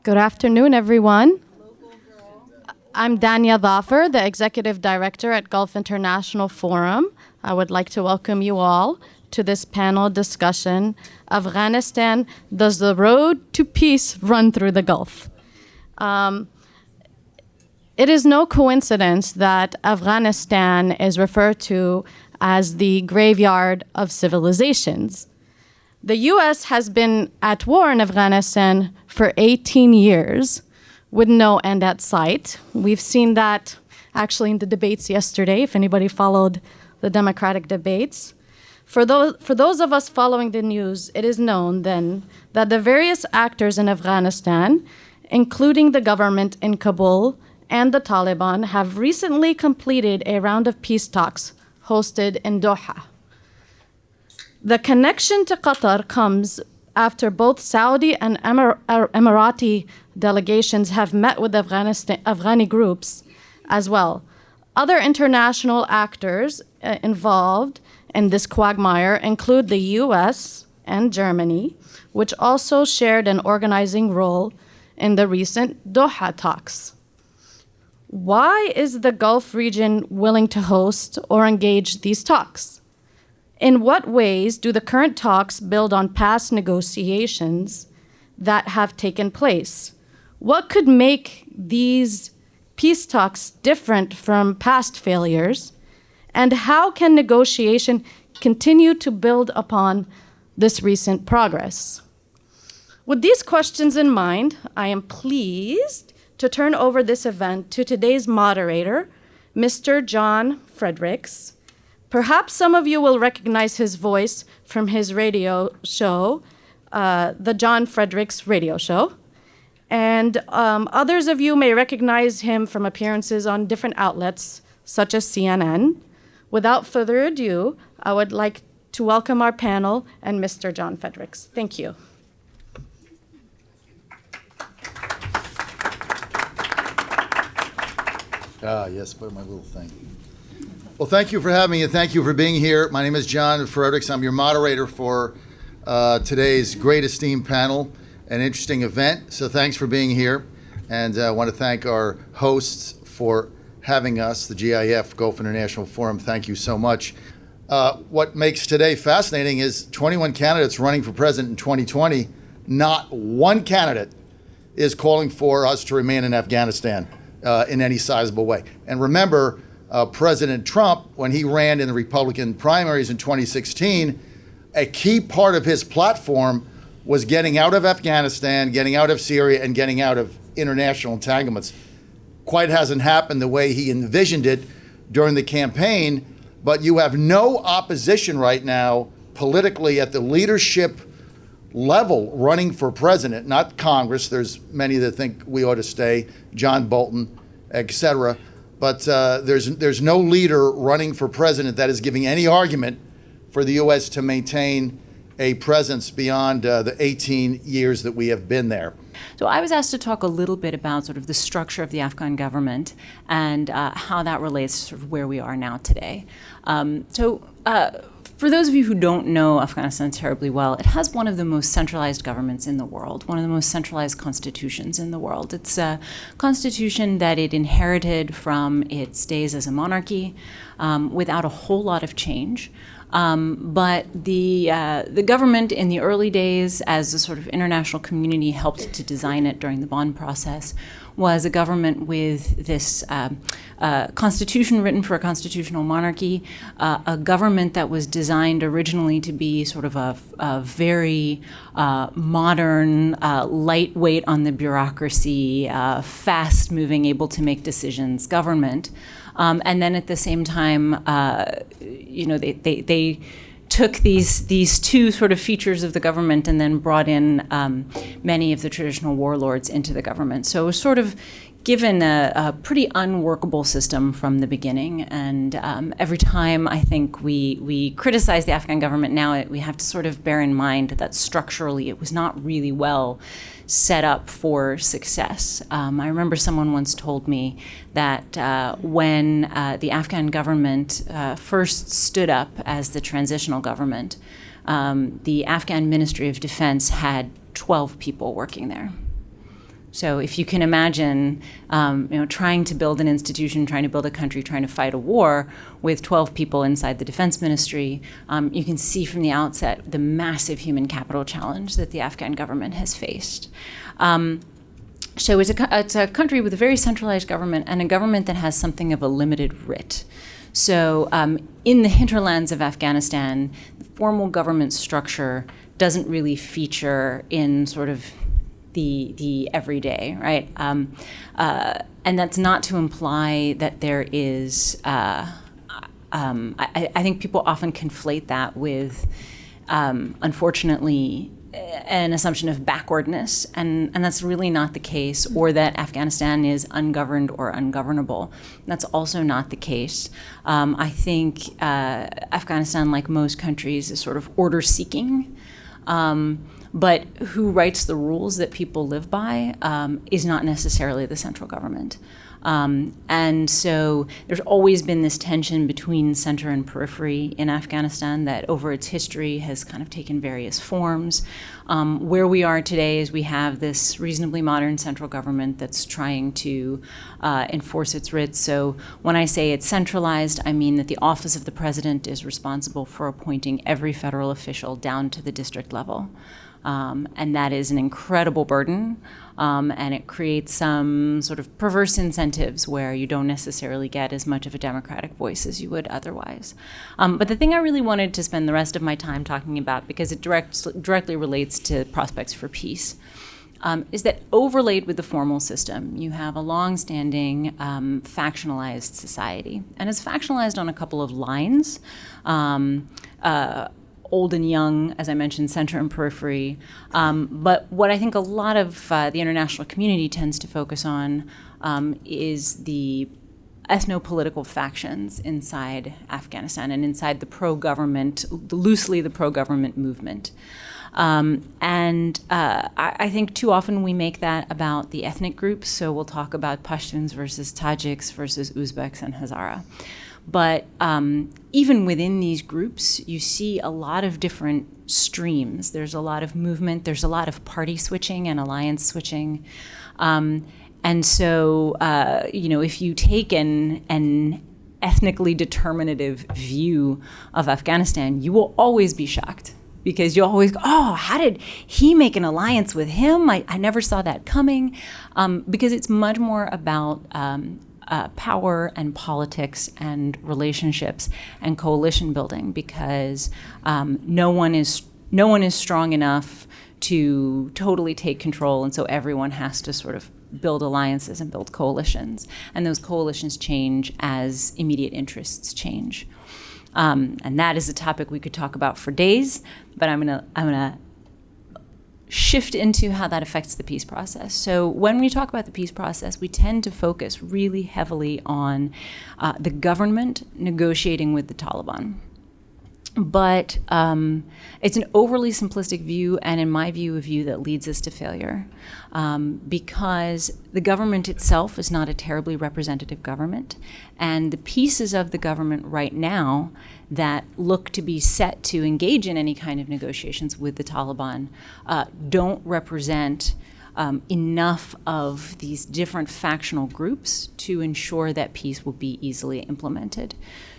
Good afternoon, everyone. I'm Dania Dhafar, the Executive Director at Gulf International Forum. I would like to welcome you all to this panel discussion, Afghanistan, Does the Road to Peace Run Through the Gulf? It is no coincidence that Afghanistan is referred to as the graveyard of civilizations. The US has been at war in Afghanistan for 18 years with no end at sight. We've seen that actually in the debates yesterday, if anybody followed the Democratic debates. For those of us following the news, it is known then that the various actors in Afghanistan, including the government in Kabul and the Taliban, have recently completed a round of peace talks hosted in Doha. The connection to Qatar comes after both Saudi and Emirati delegations have met with Afghani groups as well. Other international actors involved in this quagmire include the US and Germany, which also shared an organizing role in the recent Doha talks. Why is the Gulf region willing to host or engage these talks? In what ways do the current talks build on past negotiations that have taken place? What could make these peace talks different from past failures? And how can negotiation continue to build upon this recent progress? With these questions in mind, I am pleased to turn over this event to today's moderator, Mr. John Fredericks. Perhaps some of you will recognize his voice from his radio show, the John Fredericks Radio Show. And others of you may recognize him from appearances on different outlets, such as CNN. Without further ado, I would like to welcome our panel and Mr. John Fredericks. Thank you. Yes, put my little thing. Well, thank you for having me, and thank you for being here. My name is John Fredericks. I'm your moderator for today's great esteemed panel, an interesting event. So thanks for being here. And I want to thank our hosts for having us, the GIF, Gulf International Forum. Thank you so much. What makes today fascinating is 21 candidates running for president in 2020. Not one candidate is calling for us to remain in Afghanistan in any sizable way. And remember, President Trump, when he ran in the Republican primaries in 2016, a key part of his platform was getting out of Afghanistan, getting out of Syria, and getting out of international entanglements. Quite hasn't happened the way he envisioned it during the campaign, but you have no opposition right now politically at the leadership level running for president, not Congress. There's many that think we ought to stay, John Bolton, et cetera. But there's no leader running for president that is giving any argument for the U.S. to maintain a presence beyond the 18 years that we have been there. So I was asked to talk a little bit about sort of the structure of the Afghan government and how that relates to sort of where we are now today. For those of you who don't know Afghanistan terribly well, it has one of the most centralized governments in the world, one of the most centralized constitutions in the world. It's a constitution that it inherited from its days as a monarchy without a whole lot of change. But the government in the early days, as the sort of international community helped to design it during the Bonn process, was a government with this constitution written for a constitutional monarchy, a government that was designed originally to be sort of a very modern, lightweight on the bureaucracy, fast-moving, able to make decisions government. And then at the same time, they took these two sort of features of the government and then brought in many of the traditional warlords into the government. So it was sort of given a pretty unworkable system from the beginning. And every time I think we criticize the Afghan government now, we have to sort of bear in mind that structurally it was not really well set up for success. I remember someone once told me that when the Afghan government first stood up as the transitional government, the Afghan Ministry of Defense had 12 people working there. So if you can imagine, trying to build an institution, trying to build a country, trying to fight a war with 12 people inside the defense ministry, you can see from the outset the massive human capital challenge that the Afghan government has faced. So it's a country with a very centralized government and a government that has something of a limited writ. So in the hinterlands of Afghanistan, the formal government structure doesn't really feature in sort of the everyday, right? And that's not to imply that there is, I think people often conflate that with, unfortunately, an assumption of backwardness, and that's really not the case, or that Afghanistan is ungoverned or ungovernable. That's also not the case. I think Afghanistan, like most countries, is sort of order-seeking. But who writes the rules that people live by is not necessarily the central government. And so there's always been this tension between center and periphery in Afghanistan that over its history has kind of taken various forms. Where we are today is we have this reasonably modern central government that's trying to enforce its writs. So when I say it's centralized, I mean that the office of the president is responsible for appointing every federal official down to the district level. And that is an incredible burden, and it creates some sort of perverse incentives where you don't necessarily get as much of a democratic voice as you would otherwise. But the thing I really wanted to spend the rest of my time talking about, because it directly relates to prospects for peace, is that overlaid with the formal system, you have a long-standing factionalized society. And it's factionalized on a couple of lines. Old and young, as I mentioned, center and periphery. But what I think a lot of the international community tends to focus on is the ethno-political factions inside Afghanistan and inside the pro-government, loosely the pro-government movement. I think too often we make that about the ethnic groups. So we'll talk about Pashtuns versus Tajiks versus Uzbeks and Hazara. But even within these groups, you see a lot of different streams. There's a lot of movement. There's a lot of party switching and alliance switching. And so, if you take an ethnically determinative view of Afghanistan, you will always be shocked. Because you always go, oh, how did he make an alliance with him? I never saw that coming. Because it's much more about power and politics and relationships and coalition building, because no one is strong enough to totally take control, and so everyone has to sort of build alliances and build coalitions, and those coalitions change as immediate interests change. And that is a topic we could talk about for days, but I'm gonna shift into how that affects the peace process. So when we talk about the peace process, we tend to focus really heavily on the government negotiating with the Taliban. But it's an overly simplistic view, and in my view, a view that leads us to failure, because the government itself is not a terribly representative government, and the pieces of the government right now that look to be set to engage in any kind of negotiations with the Taliban don't represent enough of these different factional groups to ensure that peace will be easily implemented.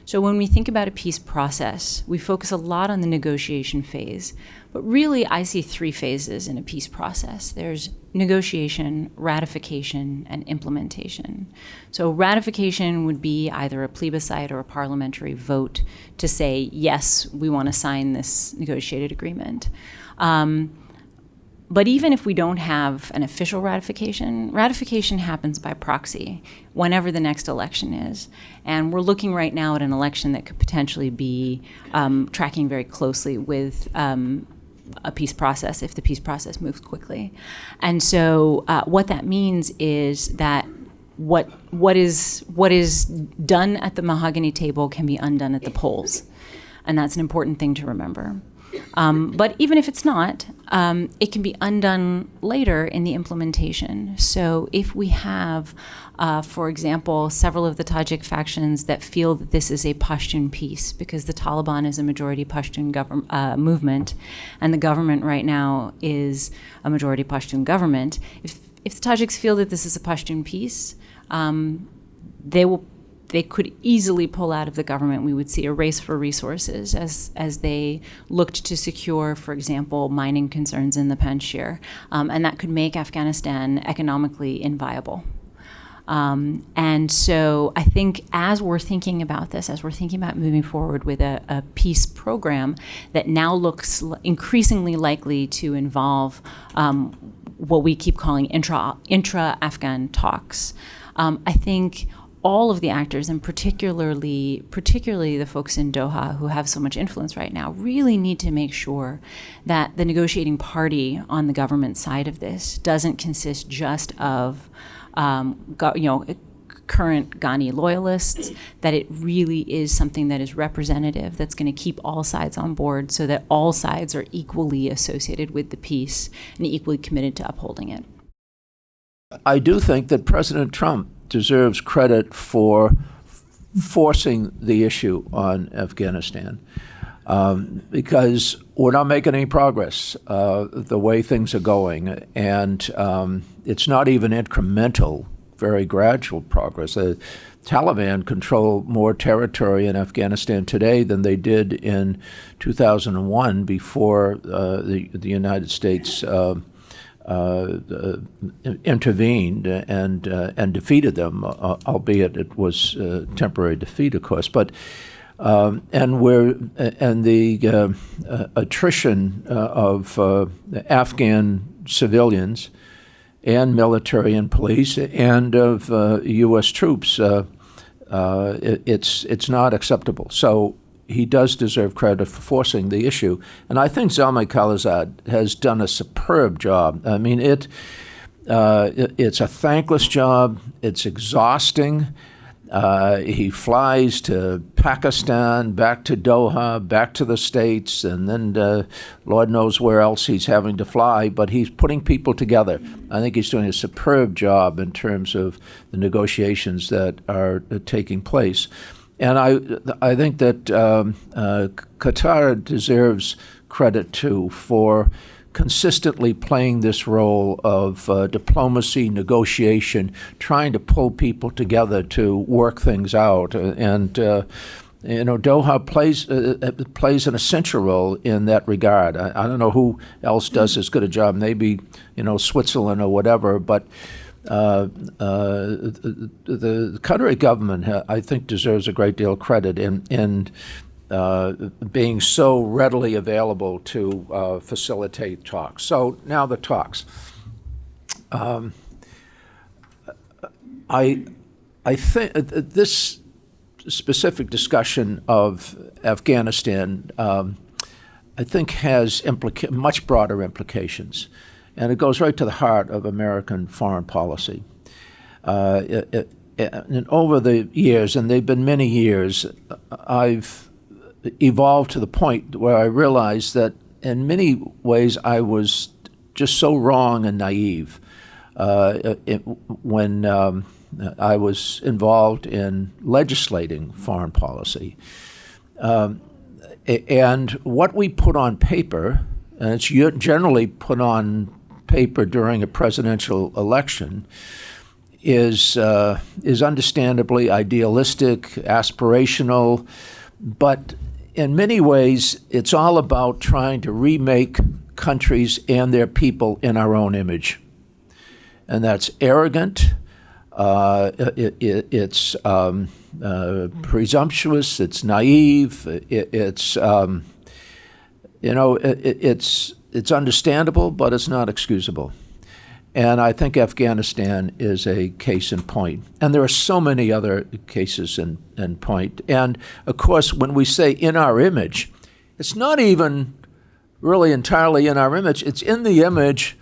So when we think about a peace process, we focus a lot on the negotiation phase, but really I see three phases in a peace process. There's negotiation, ratification, and implementation. So ratification would be either a plebiscite or a parliamentary vote to say, yes, we want to sign this negotiated agreement. But even if we don't have an official ratification happens by proxy whenever the next election is. And we're looking right now at an election that could potentially be tracking very closely with a peace process if the peace process moves quickly. And so what that means is that what is done at the mahogany table can be undone at the polls. And that's an important thing to remember. But even if it's not, it can be undone later in the implementation. So if we have, for example, several of the Tajik factions that feel that this is a Pashtun peace, because the Taliban is a majority Pashtun movement, and the government right now is a majority Pashtun government, if the Tajiks feel that this is a Pashtun peace, they could easily pull out of the government. We would see a race for resources as they looked to secure, for example, mining concerns in the Panjshir, and that could make Afghanistan economically inviable. And so I think as we're thinking about this, as we're thinking about moving forward with a peace program that now looks increasingly likely to involve what we keep calling intra-Afghan talks, I think all of the actors, and particularly the folks in Doha who have so much influence right now, really need to make sure that the negotiating party on the government side of this doesn't consist just of current Ghani loyalists, that it really is something that is representative, that's going to keep all sides on board so that all sides are equally associated with the peace and equally committed to upholding it. I do think that President Trump deserves credit for forcing the issue on Afghanistan because we're not making any progress the way things are going, and it's not even incremental, very gradual progress. The Taliban control more territory in Afghanistan today than they did in 2001 before the United States intervened and defeated them, albeit it was temporary defeat, of course. But the attrition of Afghan civilians and military and police and of U.S. troops, it's not acceptable. So he does deserve credit for forcing the issue. And I think Zalmay Khalilzad has done a superb job. I mean, it's a thankless job. It's exhausting. He flies to Pakistan, back to Doha, back to the States, and then Lord knows where else he's having to fly, but he's putting people together. I think he's doing a superb job in terms of the negotiations that are taking place. And I think that Qatar deserves credit, too, for consistently playing this role of diplomacy, negotiation, trying to pull people together to work things out. And Doha plays an essential role in that regard. I don't know who else does as good a job, maybe Switzerland or whatever, but the Qatari government, I think, deserves a great deal of credit in being so readily available to facilitate talks. So now the talks. I think this specific discussion of Afghanistan, I think, has much broader implications. And it goes right to the heart of American foreign policy. And over the years, and they've been many years, I've evolved to the point where I realized that in many ways I was just so wrong and naive when I was involved in legislating foreign policy. And what we put on paper, and it's generally put on paper during a presidential election, is understandably idealistic, aspirational, but in many ways it's all about trying to remake countries and their people in our own image. And that's arrogant, it's presumptuous, it's naive, it's understandable, but it's not excusable. And I think Afghanistan is a case in point. And there are so many other cases in point. And, of course, when we say in our image, it's not even really entirely in our image. It's in the image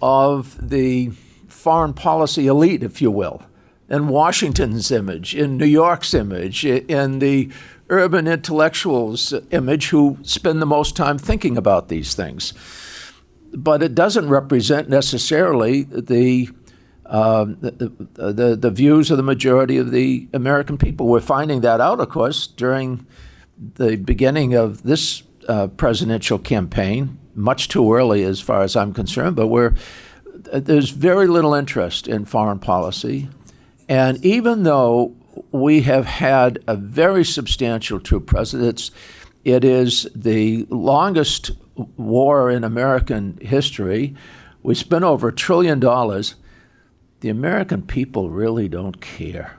of the foreign policy elite, if you will, in Washington's image, in New York's image, in the urban intellectuals' image who spend the most time thinking about these things. But it doesn't represent necessarily the views of the majority of the American people. We're finding that out, of course, during the beginning of this presidential campaign, much too early as far as I'm concerned, but there's very little interest in foreign policy. And even though we have had a very substantial troop presence, it is the longest war in American history. We spent over $1 trillion. The American people really don't care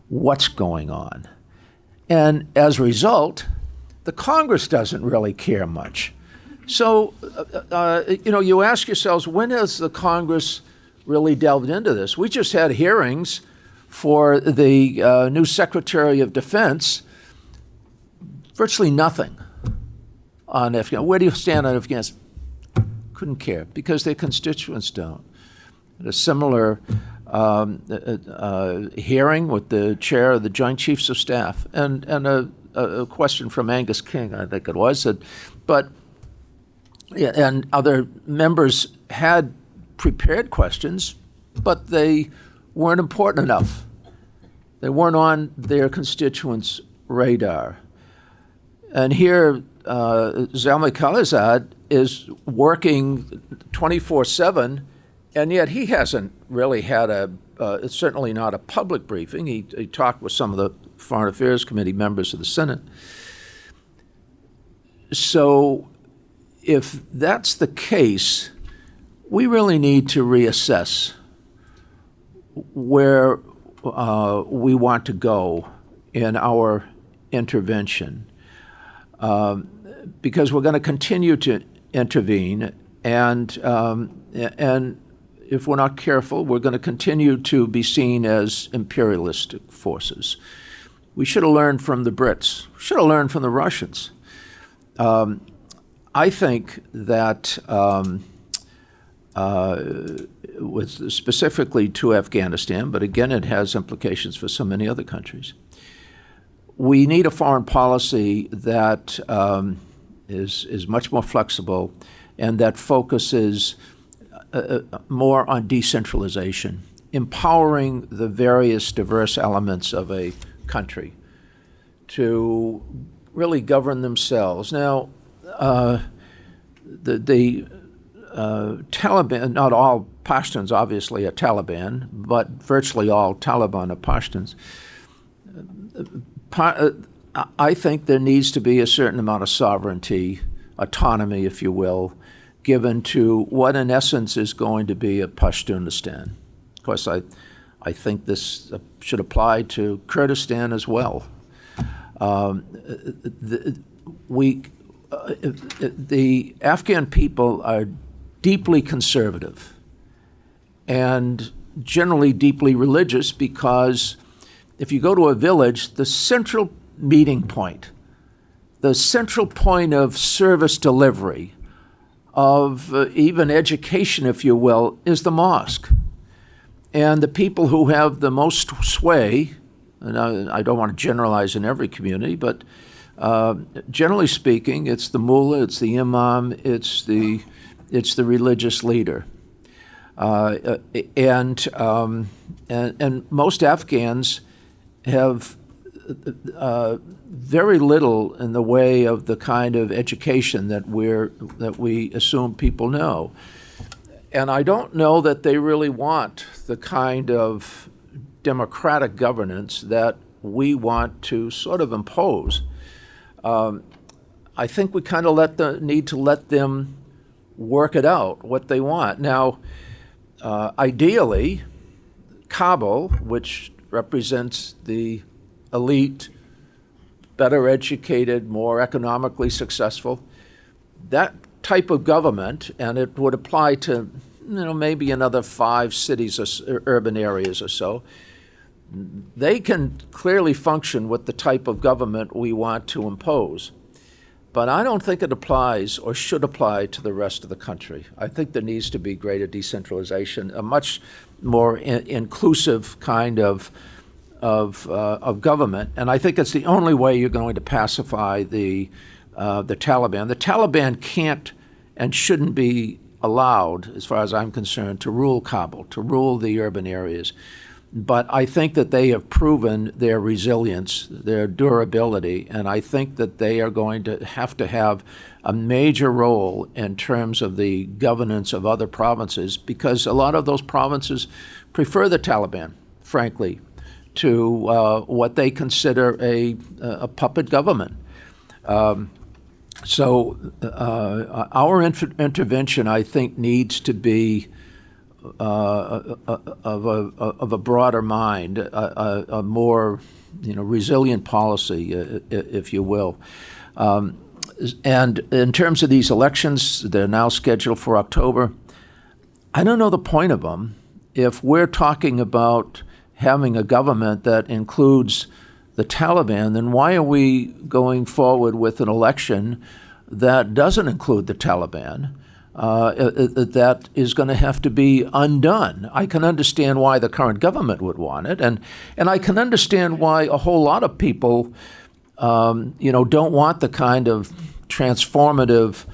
what's going on. And as a result, the Congress doesn't really care much. So, you ask yourselves, when has the Congress really delved into this? We just had hearings for the new Secretary of Defense. Virtually nothing on Afghanistan. Where do you stand on Afghanistan? Couldn't care, because their constituents don't. A similar hearing with the chair of the Joint Chiefs of Staff, and a question from Angus King, I think it was, and other members had prepared questions, but they weren't important enough. They weren't on their constituents' radar. And here, Zalmay Khalilzad is working 24/7, and yet he hasn't really had it's certainly not a public briefing. He talked with some of the Foreign Affairs Committee members of the Senate. So if that's the case, we really need to reassess where we want to go in our intervention, because we're going to continue to intervene, and if we're not careful, we're going to continue to be seen as imperialistic forces. We should have learned from the Brits. We should have learned from the Russians. I think that with specifically to Afghanistan, but again, it has implications for so many other countries. We need a foreign policy that is much more flexible and that focuses more on decentralization, empowering the various diverse elements of a country to really govern themselves. Now, the Taliban, not all Pashtuns obviously are Taliban, but virtually all Taliban are Pashtuns. I think there needs to be a certain amount of sovereignty, autonomy, if you will, given to what in essence is going to be a Pashtunistan. Of course, I think this should apply to Kurdistan as well. The Afghan people are deeply conservative and generally deeply religious, because if you go to a village, the central meeting point, the central point of service delivery, of even education, if you will, is the mosque. And the people who have the most sway, and I don't want to generalize in every community, but generally speaking, it's the mullah, it's the imam, it's the religious leader, and most Afghans have very little in the way of the kind of education that we assume people know, and I don't know that they really want the kind of democratic governance that we want to sort of impose. I think we kind of need to let them work it out, what they want. Now, ideally, Kabul, which represents the elite, better educated, more economically successful, that type of government, and it would apply to maybe another 5 cities or urban areas or so, they can clearly function with the type of government we want to impose. But I don't think it applies or should apply to the rest of the country. I think there needs to be greater decentralization, a much more inclusive kind of government, and I think it's the only way you're going to pacify the Taliban. The Taliban can't and shouldn't be allowed, as far as I'm concerned, to rule Kabul, to rule the urban areas. But I think that they have proven their resilience, their durability, and I think that they are going to have a major role in terms of the governance of other provinces, because a lot of those provinces prefer the Taliban, frankly, to what they consider a puppet government. So our intervention, I think, needs to be of a broader mind, a more resilient policy, if you will. And in terms of these elections, they're now scheduled for October. I don't know the point of them if we're talking about having a government that includes the Taliban. Then why are we going forward with an election that doesn't include the Taliban? That is going to have to be undone. I can understand why the current government would want it, and I can understand why a whole lot of people, don't want the kind of transformative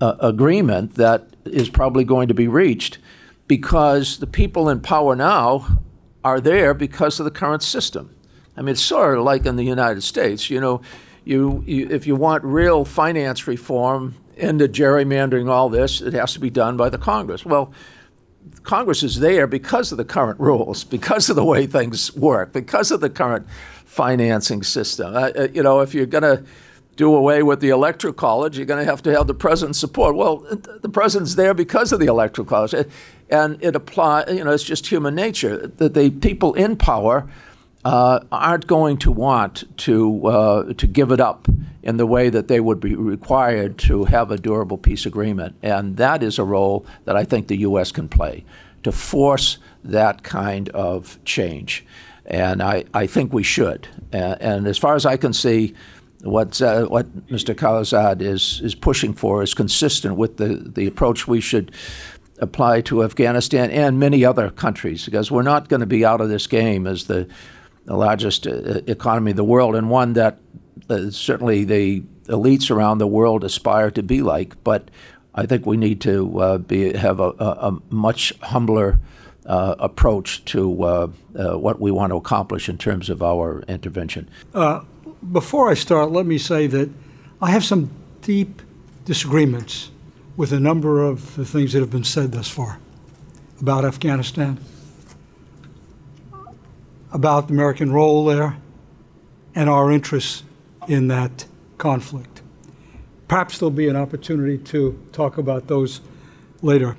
agreement that is probably going to be reached, because the people in power now are there because of the current system. I mean, it's sort of like in the United States. You if you want real finance reform, into gerrymandering, all this, it has to be done by the Congress. Well, Congress is there because of the current rules, because of the way things work, because of the current financing system. If you're going to do away with the Electoral College, you're going to have the president's support. Well, the president's there because of the Electoral College, and it applies. It's just human nature that the people in power aren't going to want to give it up in the way that they would be required to have a durable peace agreement. And that is a role that I think the U.S. can play, to force that kind of change. And I think we should. And as far as I can see, what Mr. Khalilzad is pushing for is consistent with the approach we should apply to Afghanistan and many other countries, because we're not going to be out of this game as the largest economy in the world, and one that certainly the elites around the world aspire to be like. But I think we need to have a much humbler approach to what we want to accomplish in terms of our intervention. Before I start, let me say that I have some deep disagreements with a number of the things that have been said thus far about Afghanistan, about the American role there, and our interests in that conflict. Perhaps there'll be an opportunity to talk about those later.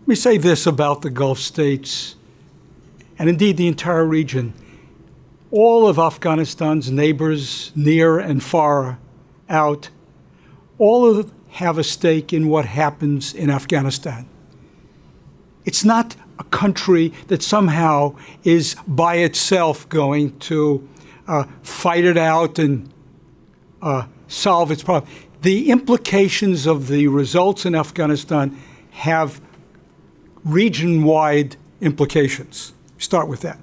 Let me say this about the Gulf states, and indeed the entire region. All of Afghanistan's neighbors, near and far out, all of them have a stake in what happens in Afghanistan. It's not a country that somehow is by itself going to fight it out and solve its problem. The implications of the results in Afghanistan have region-wide implications. Start with that.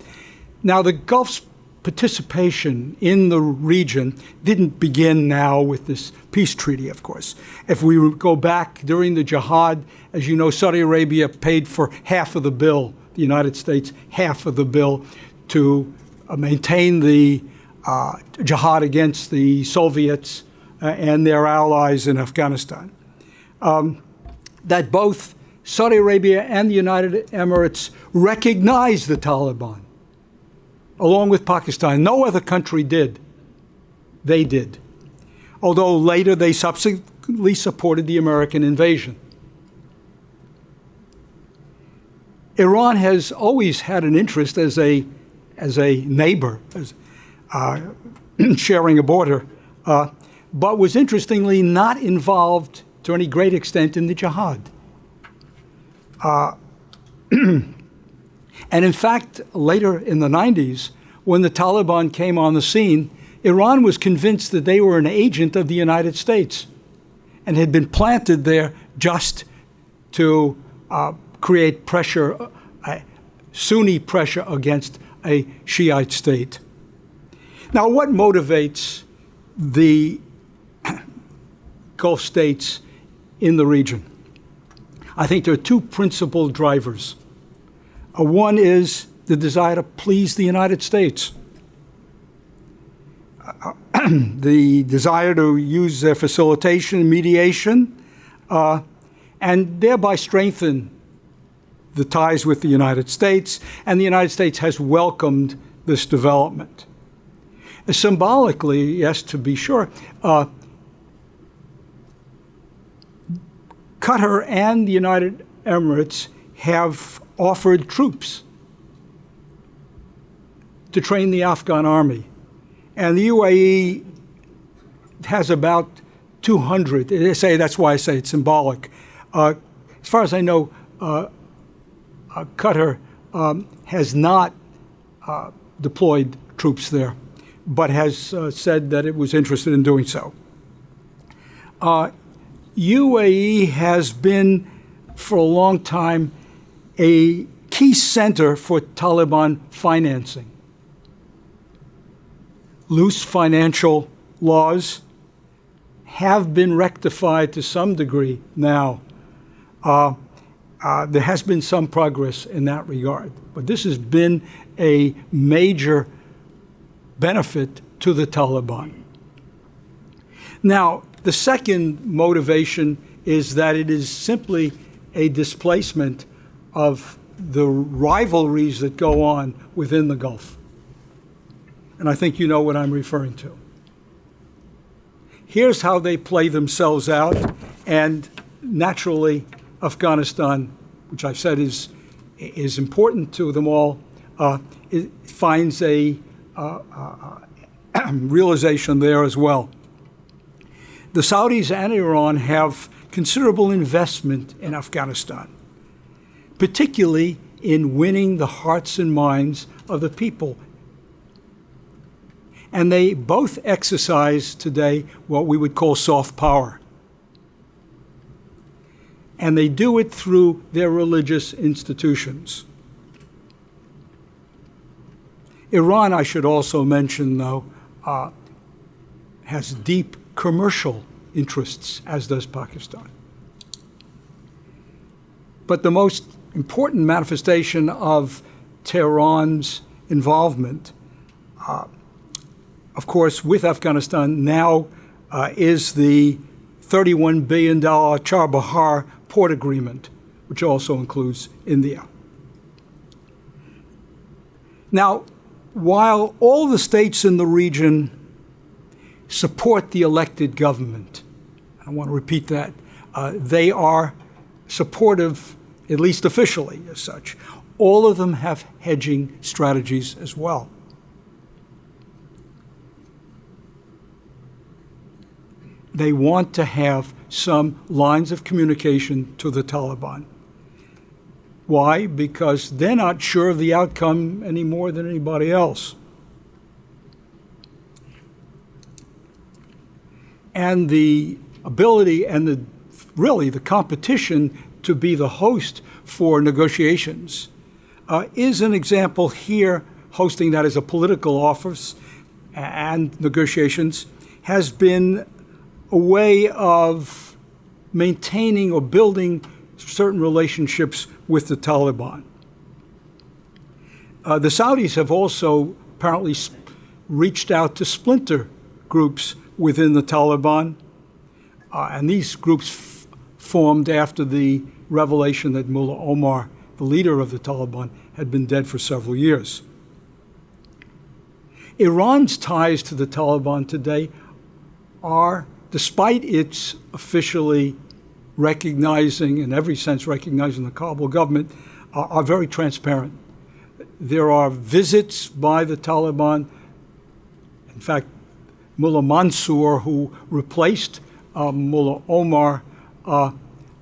Now, the Gulf's participation in the region didn't begin now with this peace treaty, of course. If we go back during the jihad, as you know, Saudi Arabia paid for half of the bill, the United States half of the bill, to maintain the jihad against the Soviets and their allies in Afghanistan. That both Saudi Arabia and the United Emirates recognized the Taliban, along with Pakistan. No other country did. They did. Although later they subsequently supported the American invasion. Iran has always had an interest as a neighbor, sharing a border, but was interestingly not involved to any great extent in the jihad. And in fact, later in the 90s, when the Taliban came on the scene, Iran was convinced that they were an agent of the United States and had been planted there just to create pressure, Sunni pressure against a Shiite state. Now, what motivates the Gulf states in the region? I think there are two principal drivers. One is the desire to please the United States. The desire to use their facilitation and mediation and thereby strengthen the ties with the United States, and the United States has welcomed this development. Symbolically, yes, to be sure, Qatar and the United Emirates have offered troops to train the Afghan army. And the UAE has about 200. That's why I say it's symbolic. As far as I know, Qatar has not deployed troops there, but has said that it was interested in doing so. UAE has been, for a long time, a key center for Taliban financing. Loose financial laws have been rectified to some degree now. There has been some progress in that regard, but this has been a major benefit to the Taliban. Now, the second motivation is that it is simply a displacement of the rivalries that go on within the Gulf. And I think you know what I'm referring to. Here's how they play themselves out, and naturally, Afghanistan, which I've said is important to them all, it finds a realization there as well. The Saudis and Iran have considerable investment in Afghanistan, particularly in winning the hearts and minds of the people. And they both exercise today what we would call soft power. And they do it through their religious institutions. Iran, I should also mention, though, has deep commercial interests, as does Pakistan. But the most important manifestation of Tehran's involvement, of course, with Afghanistan now is the $31 billion Char-Bahar port agreement, which also includes India. Now, while all the states in the region support the elected government, I want to repeat that, they are supportive, at least officially as such. All of them have hedging strategies as well. They want to have some lines of communication to the Taliban. Why? Because they're not sure of the outcome any more than anybody else. And the ability and the competition to be the host for negotiations is an example here. Hosting that as a political office and negotiations has been a way of maintaining or building certain relationships with the Taliban. The Saudis have also apparently reached out to splinter groups within the Taliban, and these groups formed after the revelation that Mullah Omar, the leader of the Taliban, had been dead for several years. Iran's ties to the Taliban today are, despite its officially recognizing, in every sense recognizing the Kabul government, are very transparent. There are visits by the Taliban. In fact, Mullah Mansour, who replaced Mullah Omar,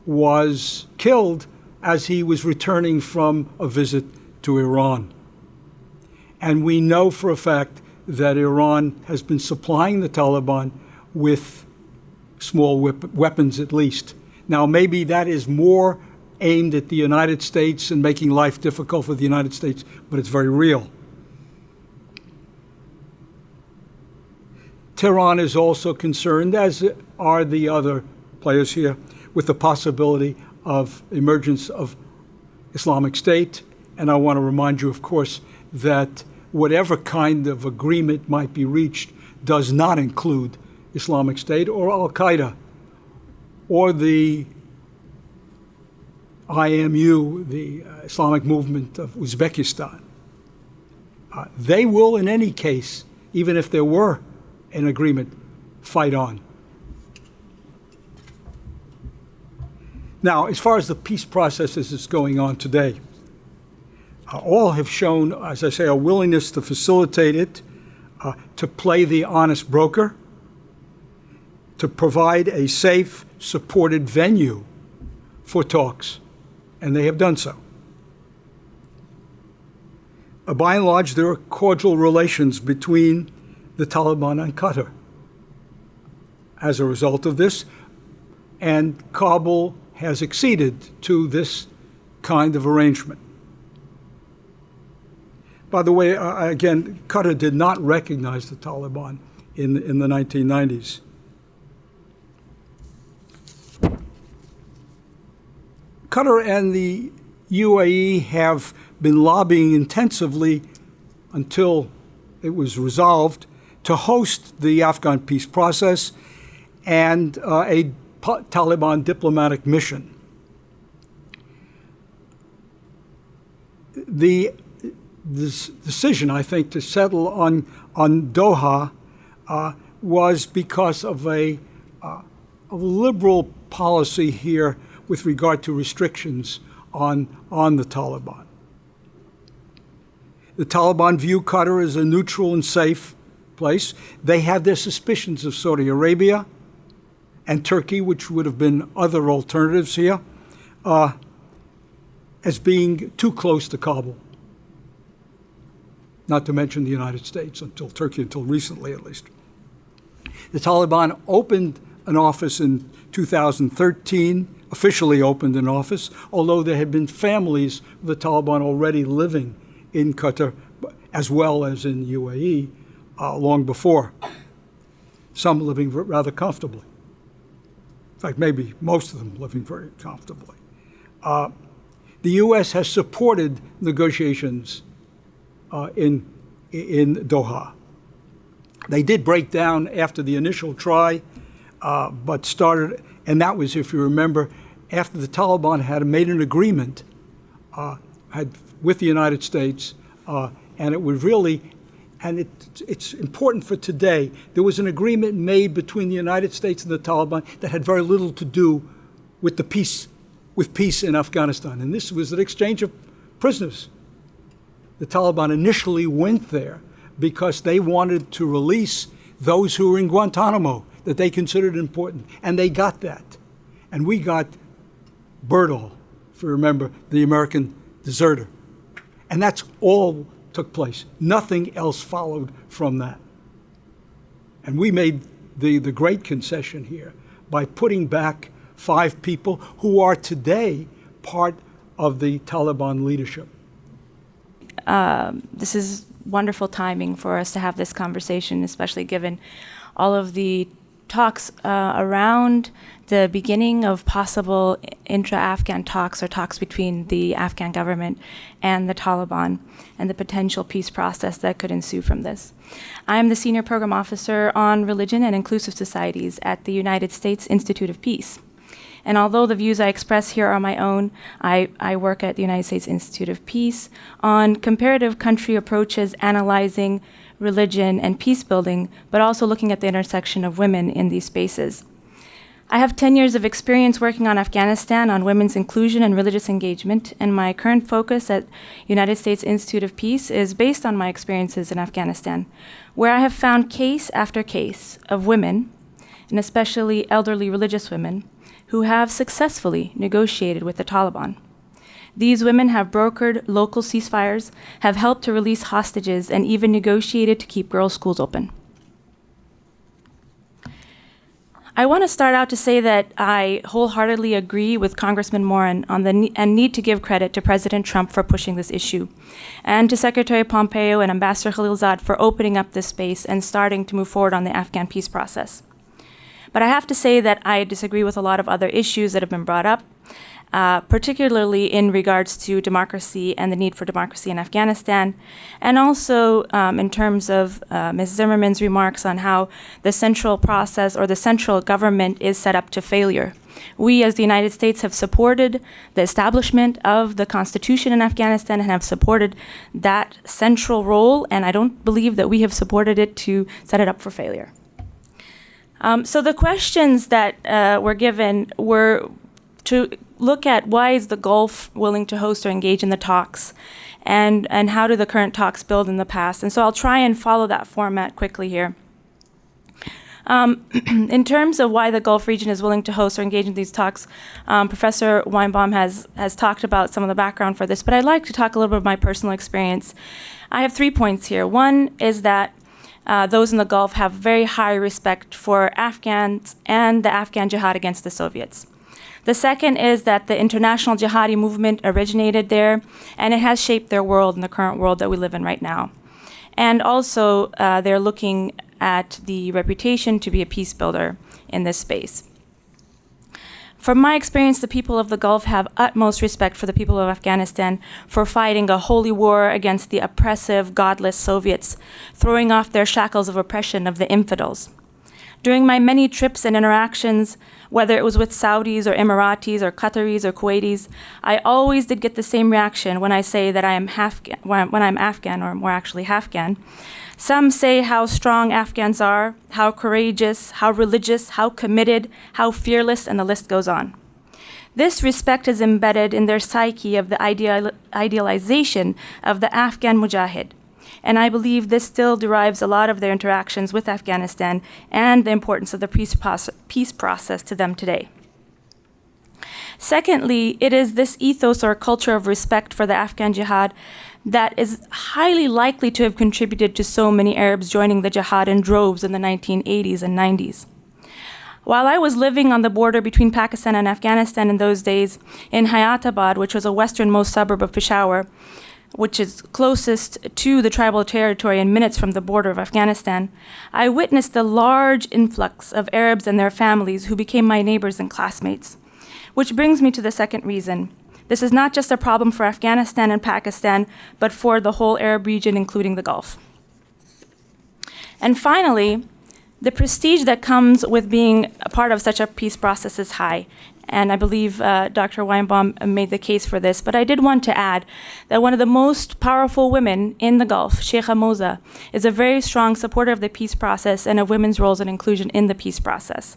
was killed as he was returning from a visit to Iran. And we know for a fact that Iran has been supplying the Taliban with small weapons at least. Now, maybe that is more aimed at the United States and making life difficult for the United States, but it's very real. Tehran is also concerned, as are the other players here, with the possibility of emergence of Islamic State And I want to remind you, of course, that whatever kind of agreement might be reached does not include Islamic State or Al-Qaeda or the IMU, the Islamic Movement of Uzbekistan. They will, in any case, even if there were an agreement, fight on. Now, as far as the peace process as it's going on today, all have shown, as I say, a willingness to facilitate it, to play the honest broker, to provide a safe, supported venue for talks, and they have done so. By and large, there are cordial relations between the Taliban and Qatar as a result of this, and Kabul has acceded to this kind of arrangement. By the way, again, Qatar did not recognize the Taliban in the 1990s. Qatar and the UAE have been lobbying intensively until it was resolved to host the Afghan peace process and a Taliban diplomatic mission. This decision, I think, to settle on Doha was because of a liberal policy here with regard to restrictions on the Taliban. The Taliban view Qatar as a neutral and safe place. They have their suspicions of Saudi Arabia and Turkey, which would have been other alternatives here, as being too close to Kabul. Not to mention the United States, until recently at least. The Taliban opened an office in 2013, officially opened an office, although there had been families of the Taliban already living in Qatar, as well as in UAE, long before, some living rather comfortably. In fact, maybe most of them living very comfortably. The U.S. has supported negotiations in Doha. They did break down after the initial try, but started, and that was, if you remember, after the Taliban had made an agreement with the United States, and it was really, and it's important for today, there was an agreement made between the United States and the Taliban that had very little to do with peace in Afghanistan, and this was an exchange of prisoners. The Taliban initially went there because they wanted to release those who were in Guantanamo that they considered important, and they got that. And we got Berdahl, if you remember, the American deserter. And that's all took place. Nothing else followed from that. And we made the great concession here by putting back 5 people who are today part of the Taliban leadership. This is wonderful timing for us to have this conversation, especially given all of the talks around the beginning of possible intra-Afghan talks or talks between the Afghan government and the Taliban and the potential peace process that could ensue from this. I am the Senior Program Officer on Religion and Inclusive Societies at the United States Institute of Peace. And although the views I express here are my own, I work at the United States Institute of Peace on comparative country approaches analyzing religion and peace building, but also looking at the intersection of women in these spaces. I have 10 years of experience working on Afghanistan on women's inclusion and religious engagement, and my current focus at United States Institute of Peace is based on my experiences in Afghanistan, where I have found case after case of women, and especially elderly religious women, who have successfully negotiated with the Taliban. These women have brokered local ceasefires, have helped to release hostages, and even negotiated to keep girls' schools open. I want to start out to say that I wholeheartedly agree with Congressman Moran on the need to give credit to President Trump for pushing this issue, and to Secretary Pompeo and Ambassador Khalilzad for opening up this space and starting to move forward on the Afghan peace process. But I have to say that I disagree with a lot of other issues that have been brought up, particularly in regards to democracy and the need for democracy in Afghanistan, and also in terms of Ms. Zimmerman's remarks on how the central process or the central government is set up to failure. We, as the United States, have supported the establishment of the Constitution in Afghanistan and have supported that central role, and I don't believe that we have supported it to set it up for failure. So the questions that were given were to look at why is the Gulf willing to host or engage in the talks, and how do the current talks build in the past. And so I'll try and follow that format quickly here. In terms of why the Gulf region is willing to host or engage in these talks, Professor Weinbaum has talked about some of the background for this, but I'd like to talk a little bit of my personal experience. I have 3 points here. One is that those in the Gulf have very high respect for Afghans and the Afghan jihad against the Soviets. The second is that the international jihadi movement originated there, and it has shaped their world and the current world that we live in right now. And also, they're looking at the reputation to be a peace builder in this space. From my experience, the people of the Gulf have utmost respect for the people of Afghanistan for fighting a holy war against the oppressive, godless Soviets, throwing off their shackles of oppression of the infidels. During my many trips and interactions, whether it was with Saudis or Emiratis or Qataris or Kuwaitis, I always did get the same reaction when I say that I am when I'm Afghan, or more actually Afghan. Some say how strong Afghans are, how courageous, how religious, how committed, how fearless, and the list goes on. This respect is embedded in their psyche of the idealization of the Afghan mujahid. And I believe this still derives a lot of their interactions with Afghanistan and the importance of the peace process to them today. Secondly, it is this ethos or culture of respect for the Afghan jihad that is highly likely to have contributed to so many Arabs joining the jihad in droves in the 1980s and 90s. While I was living on the border between Pakistan and Afghanistan in those days, in Hayatabad, which was a westernmost suburb of Peshawar, which is closest to the tribal territory and minutes from the border of Afghanistan, I witnessed the large influx of Arabs and their families who became my neighbors and classmates. Which brings me to the second reason. This is not just a problem for Afghanistan and Pakistan, but for the whole Arab region, including the Gulf. And finally, the prestige that comes with being a part of such a peace process is high. And I believe Dr. Weinbaum made the case for this, but I did want to add that one of the most powerful women in the Gulf, Sheikha Moza, is a very strong supporter of the peace process and of women's roles and inclusion in the peace process.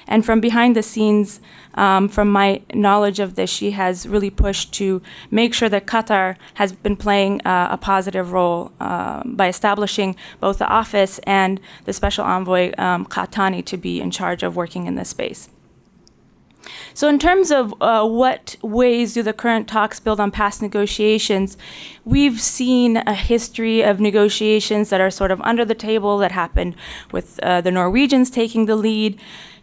And from behind the scenes, from my knowledge of this, she has really pushed to make sure that Qatar has been playing a positive role by establishing both the office and the special envoy, Qahtani, to be in charge of working in this space. So in terms of what ways do the current talks build on past negotiations, we've seen a history of negotiations that are sort of under the table that happened with the Norwegians taking the lead,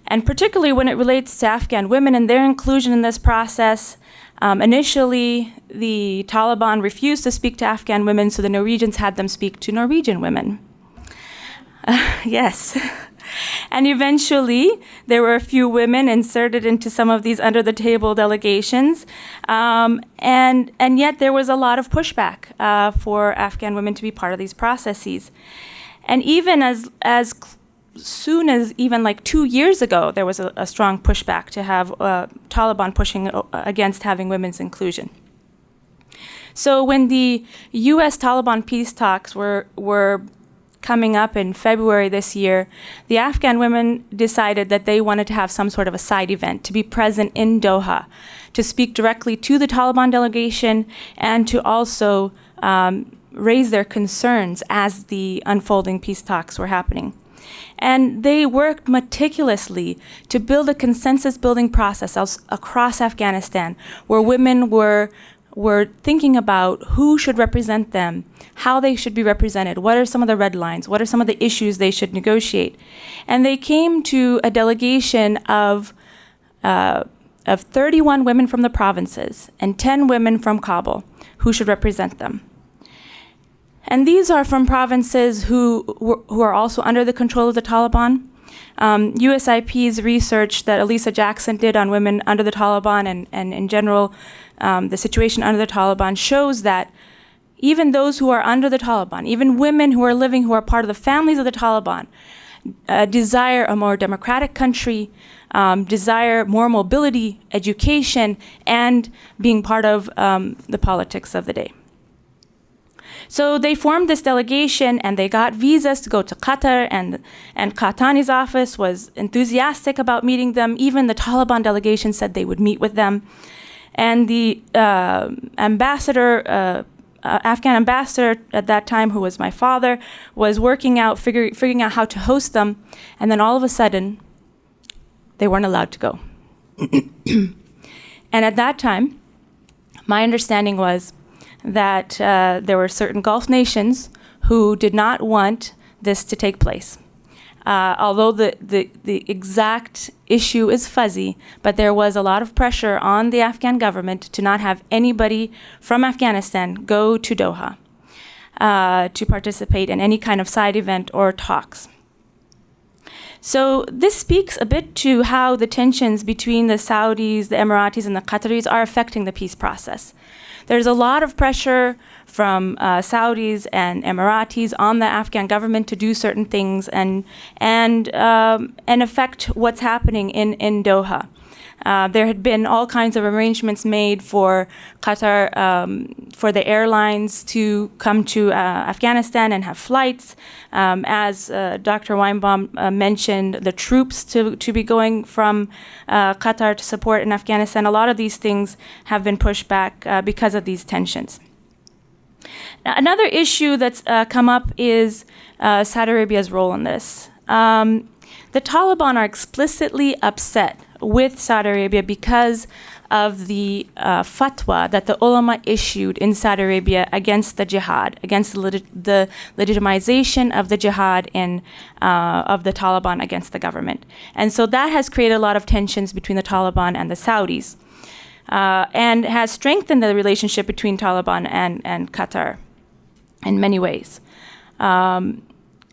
and particularly when it relates to Afghan women and their inclusion in this process. Initially, the Taliban refused to speak to Afghan women, so the Norwegians had them speak to Norwegian women. Yes. And eventually, there were a few women inserted into some of these under-the-table delegations, and yet there was a lot of pushback for Afghan women to be part of these processes. And even as soon as even like 2 years ago, there was a strong pushback to have Taliban pushing against having women's inclusion. So when the U.S. Taliban peace talks were coming up in February this year, the Afghan women decided that they wanted to have some sort of a side event, to be present in Doha, to speak directly to the Taliban delegation and to also raise their concerns as the unfolding peace talks were happening. And they worked meticulously to build a consensus-building process across Afghanistan where women were thinking about who should represent them, how they should be represented, what are some of the red lines, what are some of the issues they should negotiate. And they came to a delegation of 31 women from the provinces and 10 women from Kabul who should represent them. And these are from provinces who are also under the control of the Taliban, USIP's research that Elisa Jackson did on women under the Taliban and in general, the situation under the Taliban shows that even those who are under the Taliban, even women who are living, who are part of the families of the Taliban, desire a more democratic country, desire more mobility, education, and being part of the politics of the day. So they formed this delegation and they got visas to go to Qatar, and Qahtani's office was enthusiastic about meeting them. Even the Taliban delegation said they would meet with them. And the Afghan ambassador at that time, who was my father, was working out, figuring out how to host them. And then all of a sudden, they weren't allowed to go. And at that time, my understanding was that there were certain Gulf nations who did not want this to take place. Although the exact issue is fuzzy, but there was a lot of pressure on the Afghan government to not have anybody from Afghanistan go to Doha to participate in any kind of side event or talks. So this speaks a bit to how the tensions between the Saudis, the Emiratis, and the Qataris are affecting the peace process. There's a lot of pressure from Saudis and Emiratis on the Afghan government to do certain things and affect what's happening in Doha. There had been all kinds of arrangements made for Qatar, for the airlines to come to Afghanistan and have flights. As Dr. Weinbaum mentioned, the troops to be going from Qatar to support in Afghanistan. A lot of these things have been pushed back because of these tensions. Now, another issue that's come up is Saudi Arabia's role in this. The Taliban are explicitly upset with Saudi Arabia because of the fatwa that the ulama issued in Saudi Arabia against the jihad, against the legitimization of the jihad of the Taliban against the government. And so that has created a lot of tensions between the Taliban and the Saudis, and has strengthened the relationship between Taliban and Qatar in many ways.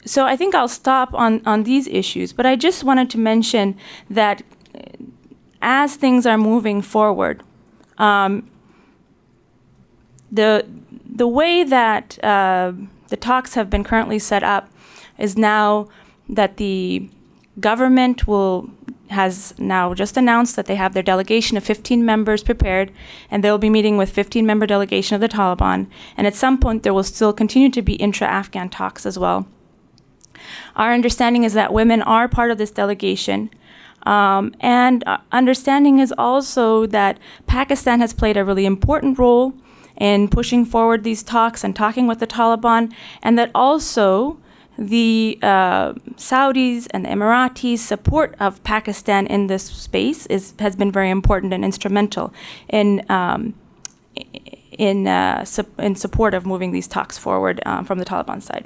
So I think I'll stop on these issues, but I just wanted to mention that as things are moving forward, the way that the talks have been currently set up is now that the government has now just announced that they have their delegation of 15 members prepared, and they'll be meeting with 15-member delegation of the Taliban. And at some point, there will still continue to be intra-Afghan talks as well. Our understanding is that women are part of this delegation. And understanding is also that Pakistan has played a really important role in pushing forward these talks and talking with the Taliban, and that also the Saudis and the Emiratis' support of Pakistan in this space has been very important and instrumental in support of moving these talks forward from the Taliban side.